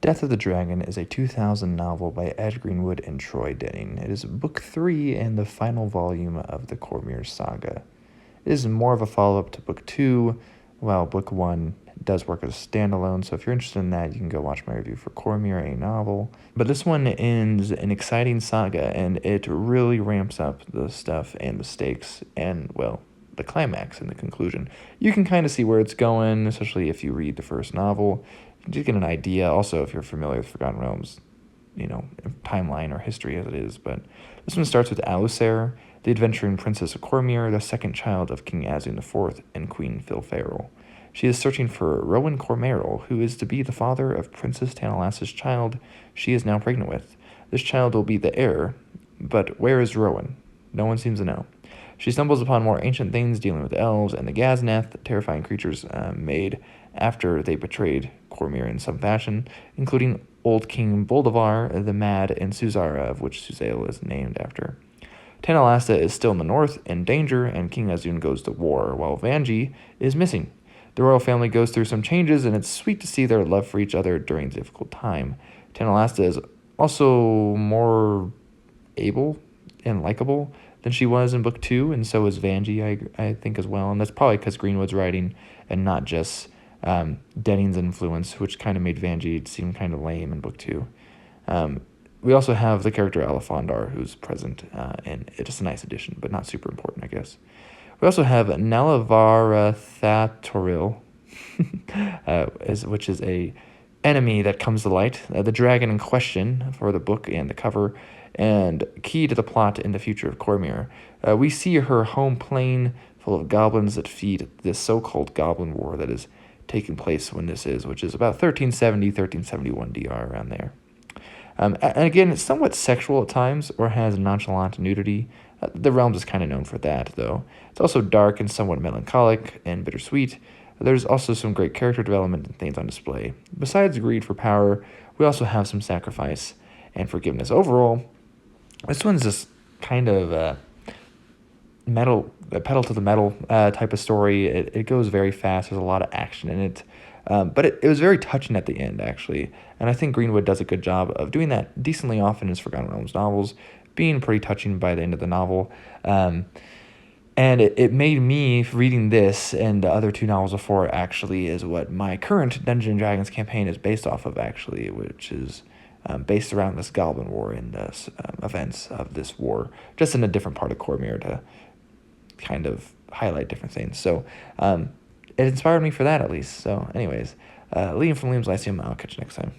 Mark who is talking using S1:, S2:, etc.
S1: Death of the Dragon is a 2000 novel by Ed Greenwood and Troy Denning. It is book 3 and the final volume of the Cormyr saga. It is more of a follow-up to book 2, while book 1 does work as a standalone, so if you're interested in that, you can go watch my review for Cormyr, a novel. But this one ends an exciting saga, and it really ramps up the stuff and the stakes and, well, the climax and the conclusion. You can kind of see where it's going, especially if you read the first novel. You can just get an idea. Also, if you're familiar with Forgotten Realms, timeline or history as it is. But this one starts with Alusair, the adventuring princess of Cormyr, the second child of King Azun IV and Queen Philferal. She is searching for Rowan Cormyr, who is to be the father of Princess Tanalas's child she is now pregnant with. This child will be the heir, but where is Rowan? No one seems to know. She stumbles upon more ancient things dealing with elves and the Ghaznath, terrifying creatures made after they betrayed Cormyr in some fashion, including Old King Boldavar, the Mad, and Suzara, of which Suzail is named after. Tanalasta is still in the north, in danger, and King Azun goes to war, while Vanji is missing. The royal family goes through some changes, and it's sweet to see their love for each other during a difficult time. Tanalasta is also more able and likable than she was in book 2, and so is Vanji, I think, as well. And that's probably because Greenwood's writing and not just Denning's influence, which kind of made Vanji seem kind of lame in book 2. We also have the character Alafondar, who's present, and it's just a nice addition, but not super important, I guess. We also have Nalavarthatoril, which is a enemy that comes to light, the dragon in question for the book and the cover, and key to the plot in the future of Cormyr. We see her home plane full of goblins that feed this so-called Goblin War that is taking place when this is, which is about 1370, 1371 DR, around there. And again, it's somewhat sexual at times, or has nonchalant nudity. The Realms is kind of known for that, though. It's also dark and somewhat melancholic and bittersweet. There's also some great character development and things on display. Besides greed for power, we also have some sacrifice and forgiveness. Overall, this one's just kind of pedal to the metal type of story. It goes very fast. There's a lot of action in it. But it was very touching at the end, actually. And I think Greenwood does a good job of doing that decently often in his Forgotten Realms novels, being pretty touching by the end of the novel. And it made me, reading this and the other 2 novels before, actually, is what my current Dungeons & Dragons campaign is based off of, actually, which is based around this Goblin War and the events of this war, just in a different part of Cormyr to kind of highlight different things. So it inspired me for that, at least. So anyways, Liam from Liam's Lyceum, I'll catch you next time.